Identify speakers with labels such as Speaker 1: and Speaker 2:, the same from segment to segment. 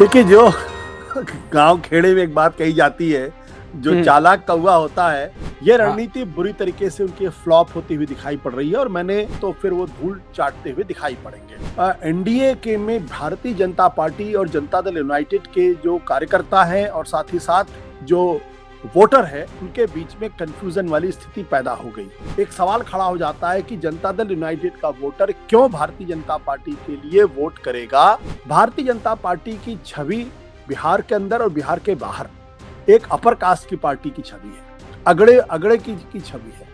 Speaker 1: देखिए जो गांव खेड़े में एक बात कही जाती है, जो चालाक कौवा होता है, ये
Speaker 2: हाँ,
Speaker 1: रणनीति बुरी तरीके से उनकी फ्लॉप होती हुई दिखाई पड़ रही है और मैंने तो फिर वो धूल चाटते हुए दिखाई पड़ेंगे। एनडीए के में भारतीय जनता पार्टी और जनता दल यूनाइटेड के जो कार्यकर्ता हैं और साथ ही साथ जो वोटर है, उनके बीच में कंफ्यूजन वाली स्थिति पैदा हो गई। एक सवाल खड़ा हो जाता है कि जनता दल यूनाइटेड का वोटर क्यों भारतीय जनता पार्टी के लिए वोट करेगा। भारतीय जनता पार्टी की छवि बिहार के अंदर और बिहार के बाहर एक अपर कास्ट की पार्टी की छवि है, अगड़े अगड़े की छवि है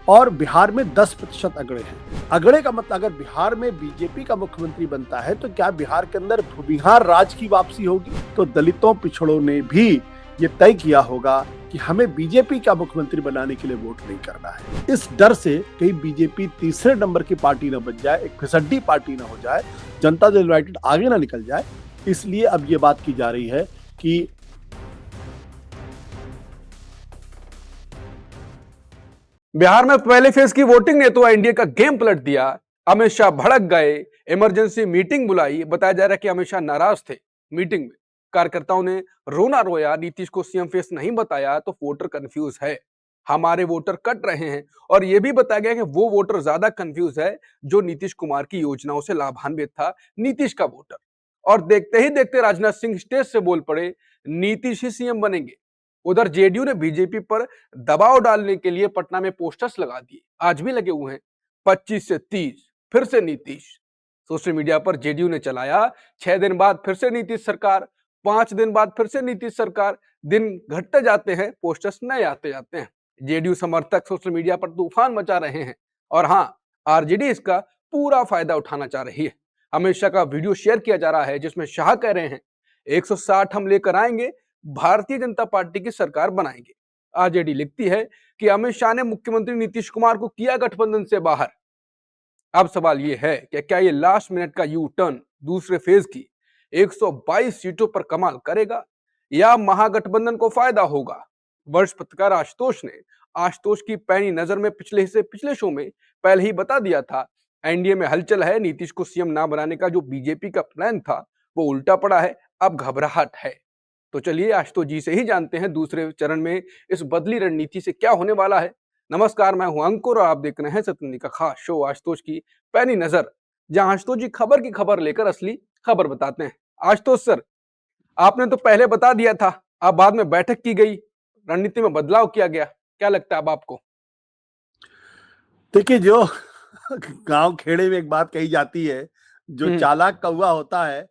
Speaker 1: और बिहार में 10% अगड़े हैं। अगड़े का मतलब अगर बिहार में बीजेपी का मुख्यमंत्री बनता है तो क्या बिहार के अंदर बिहार राज की वापसी होगी? तो दलितों पिछड़ों ने भी ये तय किया होगा कि हमें बीजेपी का मुख्यमंत्री बनाने के लिए वोट नहीं करना है। इस डर से कहीं बीजेपी तीसरे नंबर की पार्टी ना बन जाए, एक फिसड्डी पार्टी ना हो जाए, जनता दल यूनाइटेड आगे ना निकल जाए, इसलिए अब ये बात की जा रही है कि
Speaker 2: बिहार में पहले फेज की वोटिंग ने तो एनडीए का गेम पलट दिया। अमित शाह भड़क गए, इमरजेंसी मीटिंग बुलाई। बताया जा रहा है कि अमित शाह नाराज थे। मीटिंग में कार्यकर्ताओं ने रोना रोया, नीतीश को सीएम फेस नहीं बताया तो वोटर कंफ्यूज है, हमारे वोटर कट रहे हैं। और यह भी बताया गया कि वो वोटर ज्यादा कंफ्यूज है जो नीतीश कुमार की योजनाओं से लाभान्वित था, नीतीश का वोटर। और देखते ही देखते राजनाथ सिंह स्टेज से बोल पड़े, नीतीश ही सीएम बनेंगे। उधर जेडीयू ने बीजेपी पर दबाव डालने के लिए पटना में पोस्टर्स लगा दिए, आज भी लगे हुए हैं। 25 से 30 फिर से नीतीश। सोशल मीडिया पर जेडीयू ने चलाया, 6 दिन बाद फिर से नीतीश सरकार, 5 दिन बाद फिर से नीतीश सरकार। दिन घटते जाते हैं, पोस्टर्स नए आते जाते हैं। जेडीयू समर्थक सोशल मीडिया पर तूफान मचा रहे हैं और हाँ, आरजेडी इसका पूरा फायदा उठाना चाह रही है। अमित शाह का वीडियो शेयर किया जा रहा है जिसमें शाह कह रहे हैं 160 हम लेकर आएंगे, भारतीय जनता पार्टी की सरकार बनाएंगे। आरजेडी लिखती है कि अमित शाह ने मुख्यमंत्री नीतीश कुमार को किया गठबंधन से बाहर। अब सवाल यह है कि क्या ये लास्ट मिनट का यू टर्न दूसरे फेज की 122 सीटों पर कमाल करेगा या महागठबंधन को फायदा होगा? वरिष्ठ पत्रकार आशुतोष की पैनी नजर में पिछले शो में पहले ही बता दिया था, एनडीए में हलचल है, नीतीश को सीएम ना बनाने का जो बीजेपी का प्लान था वो उल्टा पड़ा है, अब घबराहट है। तो चलिए आशुतोष जी से ही जानते हैं दूसरे चरण में इस बदली रणनीति से क्या होने वाला है। नमस्कार, मैं हूं अंकुर और आप देख रहे हैं सतनंदी का खास शो आशुतोष की पैनी नजर, जहां आशुतोष जी खबर की खबर लेकर असली खबर बताते हैं। आशुतोष सर, आपने तो पहले बता दिया था, अब बाद में बैठक की गई, रणनीति में बदलाव किया गया, क्या लगता है अब आपको?
Speaker 1: देखिए जो गांव खेड़े में एक बात कही जाती है, जो चालाक कौवा होता है,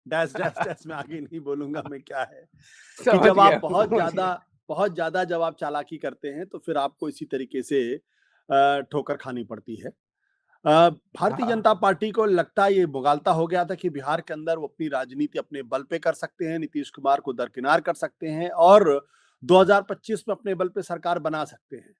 Speaker 1: डैश डैश डैश में आगे नहीं बोलूंगा मैं क्या है, कि
Speaker 2: समझ
Speaker 1: जब
Speaker 2: गया,
Speaker 1: आप
Speaker 2: समझ गया।
Speaker 1: बहुत ज्यादा जब आप चालाकी करते हैं तो फिर आपको इसी तरीके से ठोकर खानी पड़ती है। भारतीय
Speaker 2: हाँ,
Speaker 1: जनता पार्टी को लगता ये मुगालता हो गया था कि बिहार के अंदर वो अपनी राजनीति अपने बल पे कर सकते हैं, नीतीश कुमार को दरकिनार कर सकते हैं और 2025 में अपने बल पे सरकार बना सकते हैं।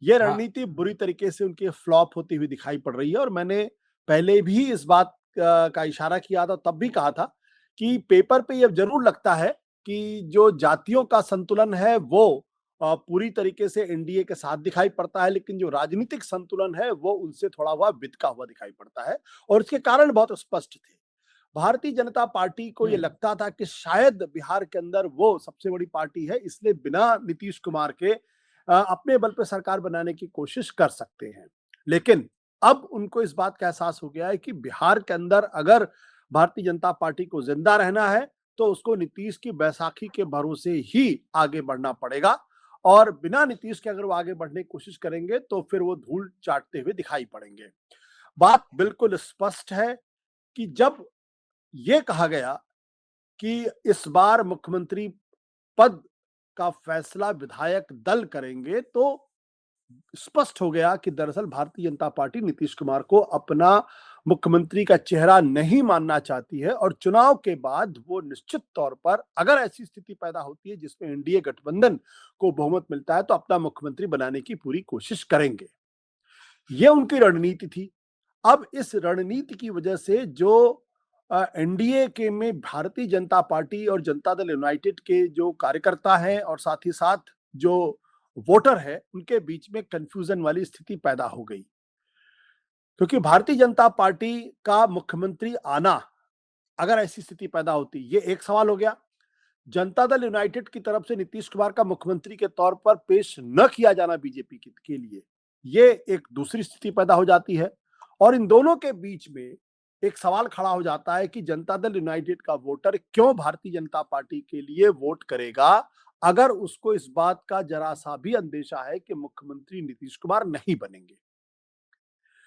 Speaker 1: ये
Speaker 2: हाँ,
Speaker 1: रणनीति बुरी तरीके से उनकी फ्लॉप होती हुई दिखाई पड़ रही है और मैंने पहले भी इस बात का इशारा किया था, तब भी कहा था कि पेपर पे ये जरूर लगता है कि जो जातियों का संतुलन है वो पूरी तरीके से एनडीए के साथ दिखाई पड़ता है, लेकिन जो राजनीतिक संतुलन है वो उनसे थोड़ा हुआ बिदका हुआ दिखाई पड़ता है और इसके कारण बहुत स्पष्ट थे। भारतीय जनता पार्टी को ये लगता था कि शायद बिहार के अंदर वो सबसे बड़ी पार्टी है, इसलिए बिना नीतीश कुमार के अपने बल पे सरकार बनाने की कोशिश कर सकते हैं। लेकिन अब उनको इस बात का एहसास हो गया है कि बिहार के अंदर अगर भारतीय जनता पार्टी को जिंदा रहना है तो उसको नीतीश की बैसाखी के भरोसे ही आगे बढ़ना पड़ेगा और बिना नीतीश के अगर वो आगे बढ़ने की कोशिश करेंगे तो फिर वो धूल चाटते हुए दिखाई पड़ेंगे। बात बिल्कुल स्पष्ट है कि जब ये कहा गया कि इस बार मुख्यमंत्री पद का फैसला विधायक दल करेंगे, तो स्पष्ट हो गया कि दरअसल भारतीय जनता पार्टी नीतीश कुमार को अपना मुख्यमंत्री का चेहरा नहीं मानना चाहती है और चुनाव के बाद वो निश्चित तौर पर अगर ऐसी स्थिति पैदा होती है जिसमें एनडीए गठबंधन को बहुमत मिलता है तो अपना मुख्यमंत्री बनाने की पूरी कोशिश करेंगे। ये उनकी रणनीति थी। अब इस रणनीति की वजह से जो एनडीए के में भारतीय जनता पार्टी और जनता दल यूनाइटेड के जो कार्यकर्ता हैं और साथ ही साथ जो वोटर है, उनके बीच में कंफ्यूजन वाली स्थिति पैदा हो गई, क्योंकि भारतीय जनता पार्टी का मुख्यमंत्री आना अगर ऐसी स्थिति पैदा होती, ये एक सवाल हो गया। जनता दल यूनाइटेड की तरफ से नीतीश कुमार का मुख्यमंत्री के तौर पर पेश न किया जाना बीजेपी के लिए, ये एक दूसरी स्थिति पैदा हो जाती है। और इन दोनों के बीच में एक सवाल खड़ा हो जाता है कि जनता दल यूनाइटेड का वोटर क्यों भारतीय जनता पार्टी के लिए वोट करेगा, अगर उसको इस बात का जरा सा भी अंदेशा है कि मुख्यमंत्री नीतीश कुमार नहीं बनेंगे।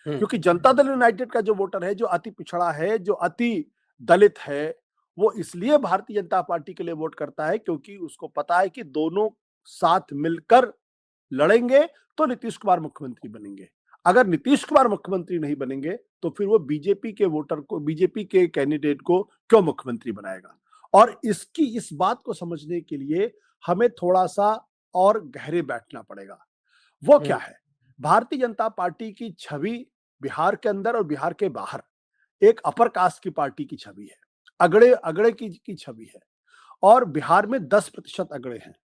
Speaker 1: क्योंकि जनता दल यूनाइटेड का जो वोटर है, जो अति पिछड़ा है, जो अति दलित है, वो इसलिए भारतीय जनता पार्टी के लिए वोट करता है क्योंकि उसको पता है कि दोनों साथ मिलकर लड़ेंगे तो नीतीश कुमार मुख्यमंत्री बनेंगे। अगर नीतीश कुमार मुख्यमंत्री नहीं बनेंगे तो फिर वो बीजेपी के वोटर को, बीजेपी के कैंडिडेट को क्यों मुख्यमंत्री बनाएगा। और इस बात को समझने के लिए हमें थोड़ा सा और गहरे बैठना पड़ेगा। वो क्या है? भारतीय जनता पार्टी की छवि बिहार के अंदर और बिहार के बाहर एक अपर कास्ट की पार्टी की छवि है, अगड़े अगड़े की छवि है। और बिहार में 10% अगड़े हैं।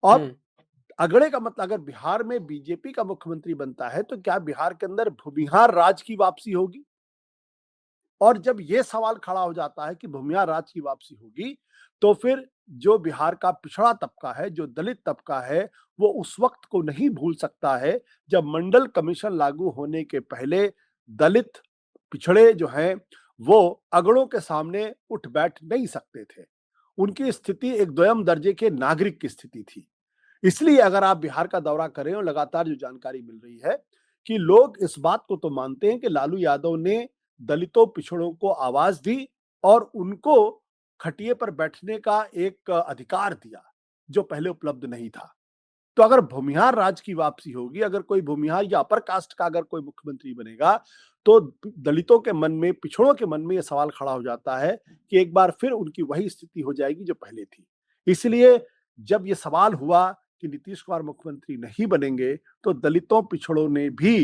Speaker 1: और अगड़े का मतलब, अगर बिहार में बीजेपी का मुख्यमंत्री बनता है तो क्या बिहार के अंदर भूमिहार राज की वापसी होगी? और जब ये सवाल खड़ा हो जाता है कि भूमिहार राज की वापसी होगी, तो फिर जो बिहार का पिछड़ा तबका है, जो दलित तबका है, वो उस वक्त को नहीं भूल सकता है जब मंडल कमीशन लागू होने के पहले दलित पिछड़े जो हैं, वो अगड़ों के सामने उठ बैठ नहीं सकते थे। उनकी स्थिति एक दोयम दर्जे के नागरिक की स्थिति थी। इसलिए अगर आप बिहार का दौरा करें और लगातार जो जानकारी मिल रही है कि लोग इस बात को तो मानते हैं कि लालू यादव ने दलितों पिछड़ों को आवाज दी और उनको खटिए पर बैठने का एक अधिकार दिया जो पहले उपलब्ध नहीं था। तो अगर भूमिहार राज की वापसी होगी, अगर कोई भूमिहार या अपर कास्ट का अगर कोई मुख्यमंत्री बनेगा, तो दलितों के मन में, पिछड़ों के मन में यह सवाल खड़ा हो जाता है कि एक बार फिर उनकी वही स्थिति हो जाएगी जो पहले थी। इसलिए जब ये सवाल हुआ कि नीतीश कुमार मुख्यमंत्री नहीं बनेंगे, तो दलितों पिछड़ों ने भी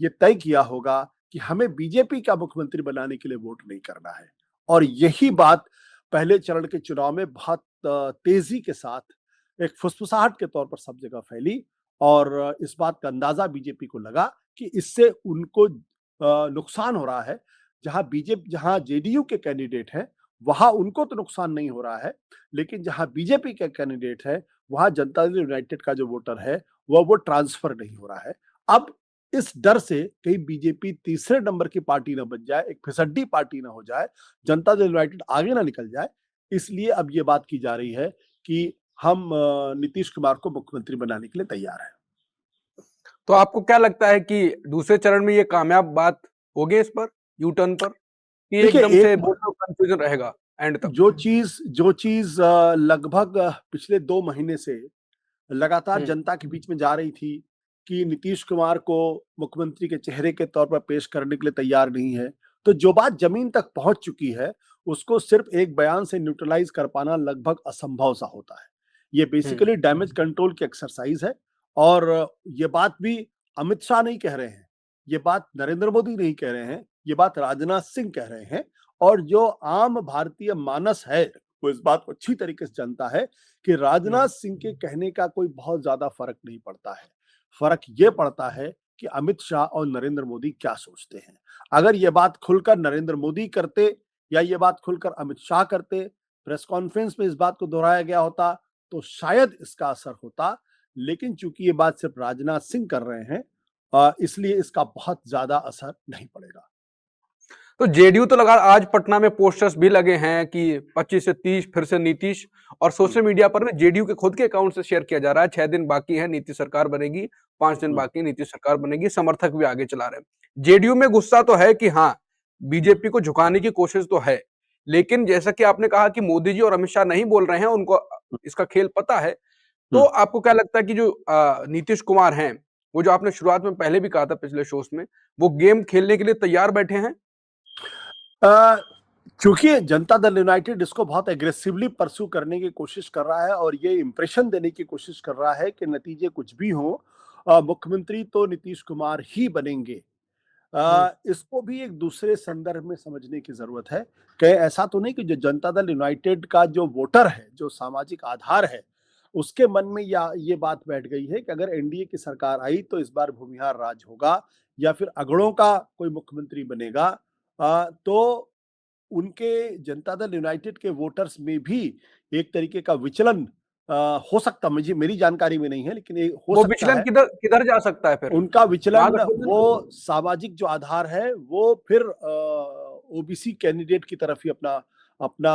Speaker 1: ये तय किया होगा कि हमें बीजेपी का मुख्यमंत्री बनाने के लिए वोट नहीं करना है। और यही बात पहले चरण के चुनाव में बहुत तेजी के साथ एक फुसफुसाहट के तौर पर सब जगह फैली। और इस बात का अंदाजा बीजेपी को लगा कि इससे उनको नुकसान हो रहा है। जहां जेडीयू के कैंडिडेट हैं, वहां उनको तो नुकसान नहीं हो रहा है, लेकिन जहां बीजेपी के कैंडिडेट है, वहां जनता दल यूनाइटेड का जो वोटर है, वो ट्रांसफर नहीं हो रहा है। अब इस डर से कहीं बीजेपी तीसरे नंबर की पार्टी ना बन जाए, एक फिसड्डी पार्टी ना हो जाए, जनता दल यूनाइटेड आगे ना निकल जाए, इसलिए अब ये बात की जा रही है कि हम नीतीश कुमार को मुख्यमंत्री बनाने के लिए तैयार हैं।
Speaker 2: तो आपको क्या लगता है कि दूसरे चरण में ये कामयाब बात होगी इस पर, यू टर्न पर, कि
Speaker 1: देखिए,
Speaker 2: एकदम से
Speaker 1: एक
Speaker 2: बहुत कंफ्यूजन रहेगा एंड तक?
Speaker 1: जो चीज लगभग पिछले 2 महीने से लगातार जनता के बीच में जा रही थी कि नीतीश कुमार को मुख्यमंत्री के चेहरे के तौर पर पेश करने के लिए तैयार नहीं है, तो जो बात जमीन तक पहुंच चुकी है, उसको सिर्फ एक बयान से न्यूट्रलाइज कर पाना लगभग असंभव सा होता है। ये बेसिकली डैमेज कंट्रोल की एक्सरसाइज है। और ये बात भी अमित शाह नहीं कह रहे हैं, ये बात नरेंद्र मोदी नहीं कह रहे हैं, ये बात राजनाथ सिंह कह रहे हैं। और जो आम भारतीय मानस है, वो इस बात को अच्छी तरीके से जानता है कि राजनाथ सिंह के कहने का कोई बहुत ज्यादा फर्क नहीं पड़ता है। फर्क ये पड़ता है कि अमित शाह और नरेंद्र मोदी क्या सोचते हैं। अगर ये बात खुलकर नरेंद्र मोदी करते या ये बात खुलकर अमित शाह करते, प्रेस कॉन्फ्रेंस में इस बात को दोहराया गया होता, तो शायद इसका असर होता। लेकिन चूंकि ये बात सिर्फ राजनाथ सिंह कर रहे हैं, इसलिए इसका बहुत ज्यादा असर नहीं पड़ेगा।
Speaker 2: तो जेडीयू तो लगा, आज पटना में पोस्टर्स भी लगे हैं कि 25 से 30 फिर से नीतीश, और सोशल मीडिया पर भी जेडीयू के खुद के अकाउंट से शेयर किया जा रहा है, 6 दिन बाकी है नीतीश सरकार बनेगी, 5 दिन बाकी नीतीश सरकार बनेगी, समर्थक भी आगे चला रहे हैं। जेडीयू में गुस्सा तो है कि हाँ, बीजेपी को झुकाने की कोशिश तो है, लेकिन जैसा कि आपने कहा कि मोदी जी और अमित शाह नहीं बोल रहे हैं, उनको इसका खेल पता है। तो आपको क्या लगता है कि जो नीतीश कुमार हैं, वो जो आपने शुरुआत में पहले भी कहा था पिछले शोज में, वो गेम खेलने के लिए तैयार बैठे हैं?
Speaker 1: क्योंकि जनता दल यूनाइटेड इसको बहुत एग्रेसिवली परस्यू करने की कोशिश कर रहा है और ये इंप्रेशन देने की कोशिश कर रहा है कि नतीजे कुछ भी हो, मुख्यमंत्री तो नीतीश कुमार ही बनेंगे। इसको भी एक दूसरे संदर्भ में समझने की जरूरत है कि ऐसा तो नहीं कि जो जनता दल यूनाइटेड का जो वोटर है, जो सामाजिक आधार है, उसके मन में या ये बात बैठ गई है कि अगर एनडीए की सरकार आई तो इस बार भूमिहार राज होगा या फिर अगड़ों का कोई मुख्यमंत्री बनेगा। तो उनके जनता दल यूनाइटेड के वोटर्स में भी एक तरीके का विचलन हो सकता, मुझे मेरी जानकारी में नहीं है, लेकिन ये हो
Speaker 2: वो
Speaker 1: सकता
Speaker 2: विचलन
Speaker 1: है।
Speaker 2: किधर किधर जा सकता है फिर?
Speaker 1: उनका विचलन
Speaker 2: महागठबंधन
Speaker 1: वो सामाजिक जो आधार है वो फिर ओबीसी कैंडिडेट की तरफ ही अपना अपना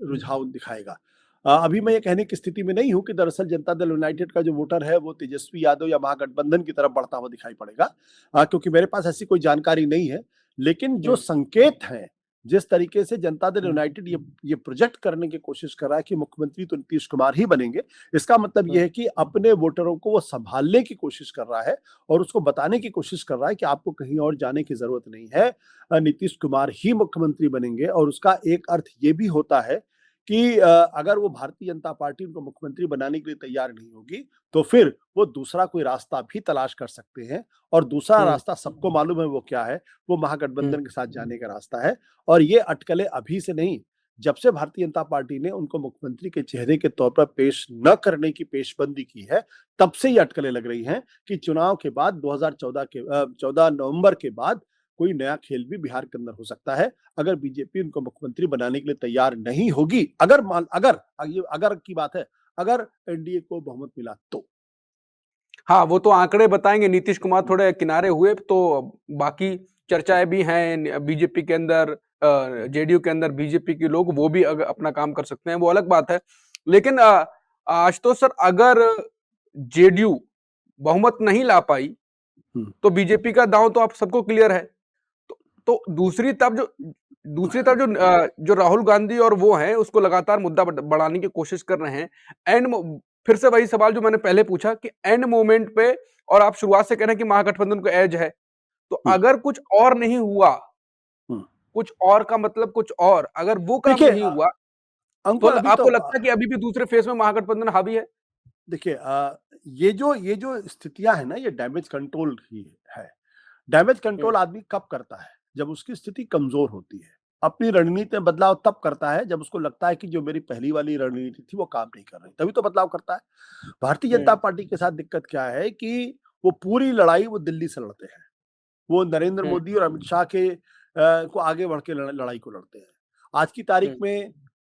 Speaker 1: रुझाव दिखाएगा। अभी मैं ये कहने की स्थिति में नहीं हूं कि दरअसल जनता दल यूनाइटेड का जो वोटर है वो तेजस्वी यादव या महागठबंधन की तरफ बढ़ता हुआ दिखाई पड़ेगा, क्योंकि मेरे पास ऐसी कोई जानकारी नहीं है। लेकिन जो संकेत हैं, जिस तरीके से जनता दल यूनाइटेड ये प्रोजेक्ट करने की कोशिश कर रहा है कि मुख्यमंत्री तो नीतीश कुमार ही बनेंगे, इसका मतलब ये है कि अपने वोटरों को वो संभालने की कोशिश कर रहा है और उसको बताने की कोशिश कर रहा है कि आपको कहीं और जाने की जरूरत नहीं है, नीतीश कुमार ही मुख्यमंत्री बनेंगे। और उसका एक अर्थ ये भी होता है कि अगर वो भारतीय जनता पार्टी उनको मुख्यमंत्री बनाने के लिए तैयार नहीं होगी, तो फिर वो दूसरा कोई रास्ता भी तलाश कर सकते हैं। और दूसरा रास्ता सबको मालूम है वो क्या है, वो महागठबंधन के साथ जाने का रास्ता है। और ये अटकलें अभी से नहीं, जब से भारतीय जनता पार्टी ने उनको मुख्यमंत्री के चेहरे के तौर पर पेश न करने की पेशबंदी की है, तब से ये अटकलें लग रही हैं कि चुनाव के बाद 2014 के 14 नवंबर के बाद कोई नया खेल भी बिहार के अंदर हो सकता है, अगर बीजेपी उनको मुख्यमंत्री बनाने के लिए तैयार नहीं होगी। अगर की बात है, अगर एनडीए को बहुमत मिला तो।
Speaker 2: हाँ, वो तो आंकड़े बताएंगे। नीतीश कुमार थोड़े किनारे हुए तो बाकी चर्चाएं भी हैं बीजेपी के अंदर, जेडीयू के अंदर बीजेपी के लोग वो भी अपना काम कर सकते हैं, वो अलग बात है। लेकिन आशुतोष सर, अगर जेडीयू बहुमत नहीं ला पाई तो बीजेपी का दांव तो आप सबको क्लियर है। तो दूसरी तरफ जो राहुल गांधी और वो हैं उसको लगातार मुद्दा बढ़ाने की कोशिश कर रहे हैं। फिर से वही सवाल जो मैंने पहले पूछा कि एंड मोमेंट पे, और आप शुरुआत से कह रहे हैं कि महागठबंधन को एज है, तो अगर कुछ और नहीं हुआ, कुछ और का मतलब कुछ और, अगर वो काम नहीं हुआ तो
Speaker 1: अंकुर, अभी तो
Speaker 2: आपको लगता है कि अभी भी दूसरे फेज में महागठबंधन हावी है?
Speaker 1: देखिए, ये जो स्थितियां है ना, ये डैमेज कंट्रोल ही है। डैमेज कंट्रोल आदमी कब करता है? जब उसकी स्थिति कमजोर होती है। अपनी रणनीति में बदलाव तब करता है जब उसको लगता है कि जो मेरी पहली वाली रणनीति थी वो काम नहीं कर रही, तभी तो बदलाव करता है। भारतीय जनता पार्टी के साथ दिक्कत क्या है कि वो पूरी लड़ाई वो दिल्ली से लड़ते हैं। वो नरेंद्र मोदी और अमित शाह के को आगे बढ़ के लड़ाई को लड़ते हैं। आज की तारीख में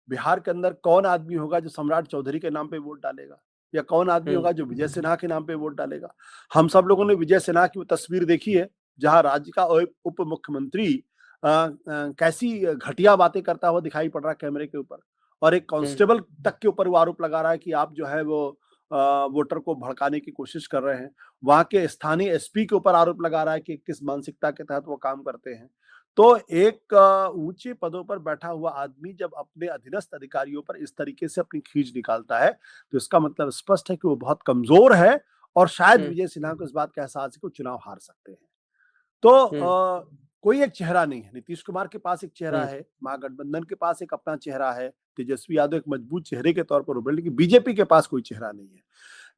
Speaker 1: बिहार के अंदर कौन आदमी होगा जो सम्राट चौधरी के नाम पे वोट डालेगा, या कौन आदमी होगा जो विजय सिन्हा के नाम पे वोट डालेगा? हम सब लोगों ने विजय सिन्हा की वो तस्वीर देखी है जहां राज्य का उप मुख्यमंत्री कैसी घटिया बातें करता हुआ दिखाई पड़ रहा है कैमरे के ऊपर, और एक कांस्टेबल तक के ऊपर वो आरोप लगा रहा है कि आप जो है वो वोटर को भड़काने की कोशिश कर रहे हैं। वहां के स्थानीय एसपी के ऊपर आरोप लगा रहा है कि किस मानसिकता के तहत वो काम करते हैं। तो एक ऊंचे पदों पर बैठा हुआ आदमी जब अपने अधीनस्थ अधिकारियों पर इस तरीके से अपनी खींच निकालता है, तो इसका मतलब स्पष्ट है कि वो बहुत कमजोर है और शायद विजय सिन्हा को इस बात का एहसास है कि वो चुनाव हार सकते हैं। तो कोई एक चेहरा नहीं है। नीतीश कुमार के पास एक चेहरा है, महागठबंधन के पास एक अपना चेहरा है, तेजस्वी यादव एक मजबूत चेहरे के तौर पर उभरे, लेकिन बीजेपी के पास कोई चेहरा नहीं है।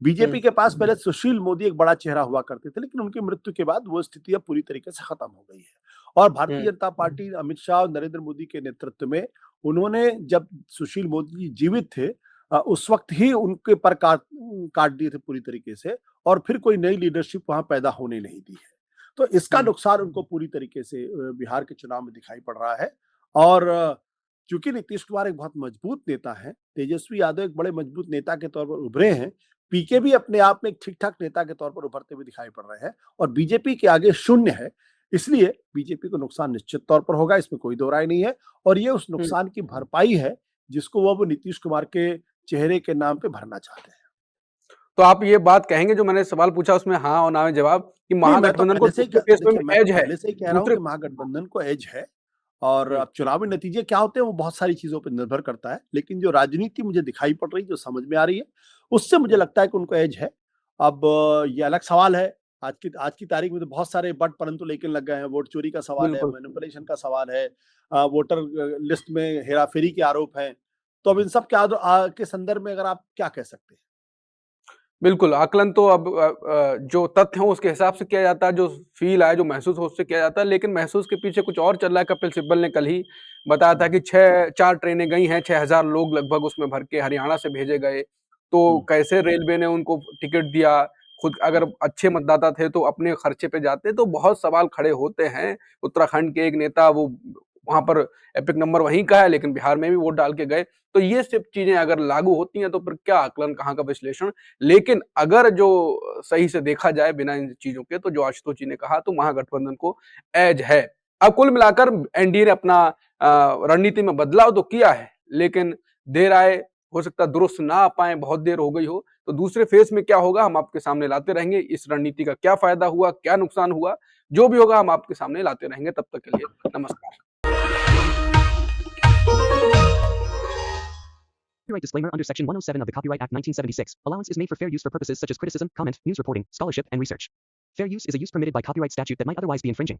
Speaker 1: बीजेपी के पास पहले सुशील मोदी एक बड़ा चेहरा हुआ करते थे, लेकिन उनकी मृत्यु के बाद वो स्थिति अब पूरी तरीके से खत्म हो गई है। और भारतीय जनता पार्टी अमित शाह और नरेंद्र मोदी के नेतृत्व में, उन्होंने जब सुशील मोदी जी जीवित थे उस वक्त ही उनके पर काट दिए थे पूरी तरीके से, और फिर कोई नई लीडरशिप वहां पैदा होने नहीं दी है। तो इसका नुकसान उनको पूरी तरीके से बिहार के चुनाव में दिखाई पड़ रहा है। और चूंकि नीतीश कुमार एक बहुत मजबूत नेता है, तेजस्वी यादव एक बड़े मजबूत नेता के तौर पर उभरे हैं, पीके भी अपने आप में एक ठीक-ठाक नेता के तौर पर उभरते हुए दिखाई पड़ रहे हैं, और बीजेपी के आगे शून्य है। इसलिए बीजेपी को नुकसान निश्चित तौर पर होगा, इसमें कोई दो राय नहीं है। और ये उस नुकसान की भरपाई है जिसको वो नीतीश कुमार के चेहरे के नाम पे भरना चाहते हैं।
Speaker 2: तो आप ये बात कहेंगे जो मैंने सवाल पूछा उसमें हाँ और ना में जवाब, कि महागठबंधन को दूसरे फेज में एज है?
Speaker 1: पहले से ही कह रहा हूँ कि महागठबंधन को एज है। और अब चुनावी नतीजे क्या होते हैं वो बहुत सारी चीजों पर निर्भर करता है, लेकिन जो राजनीति मुझे दिखाई पड़ रही, जो समझ में आ रही है, उससे मुझे लगता है कि उनको एज है। अब ये अलग सवाल है, आज की तारीख में तो बहुत सारे बट परंतु लेकिन लग गए हैं। वोट चोरी का सवाल है, मैनिपुलेशन का सवाल है, वोटर लिस्ट में हेराफेरी के आरोप हैं। तो अब इन सब के संदर्भ में अगर आप क्या कह सकते हैं?
Speaker 2: बिल्कुल, आकलन तो अब जो तथ्य हैं उसके हिसाब से किया जाता है, जो फ़ील आया, जो महसूस हो उससे किया जाता है, लेकिन महसूस के पीछे कुछ और चल रहा है। कपिल सिब्बल ने कल ही बताया था कि 4 ट्रेनें गई हैं, 6000 लोग लगभग उसमें भर के हरियाणा से भेजे गए। तो कैसे रेलवे ने उनको टिकट दिया? खुद अगर अच्छे मतदाता थे तो अपने खर्चे पे जाते, तो बहुत सवाल खड़े होते हैं। उत्तराखंड के एक नेता वो वहां पर एपिक नंबर वहीं का है, लेकिन बिहार में भी वोट डाल के गए। तो ये सब चीजें अगर लागू होती हैं तो फिर क्या आकलन, कहाँ का विश्लेषण। लेकिन अगर जो सही से देखा जाए बिना इन चीजों के, तो जो आशुतोष जी ने कहा, तो महागठबंधन को एज है। अब कुल मिलाकर एनडीए ने अपना रणनीति में बदलाव तो किया है, लेकिन देर आए, हो सकता है दुरुस्त ना आ पाए, बहुत देर हो गई हो। तो दूसरे फेज में क्या होगा हम आपके सामने लाते रहेंगे। इस रणनीति का क्या फायदा हुआ, क्या नुकसान हुआ, जो भी होगा हम आपके सामने लाते रहेंगे। तब तक के लिए नमस्कार।
Speaker 3: Copyright disclaimer under Section 107 of the Copyright Act 1976. Allowance is made for fair use for purposes such as criticism, comment, news reporting, scholarship, and research. Fair use is a use permitted by copyright statute that might otherwise be infringing.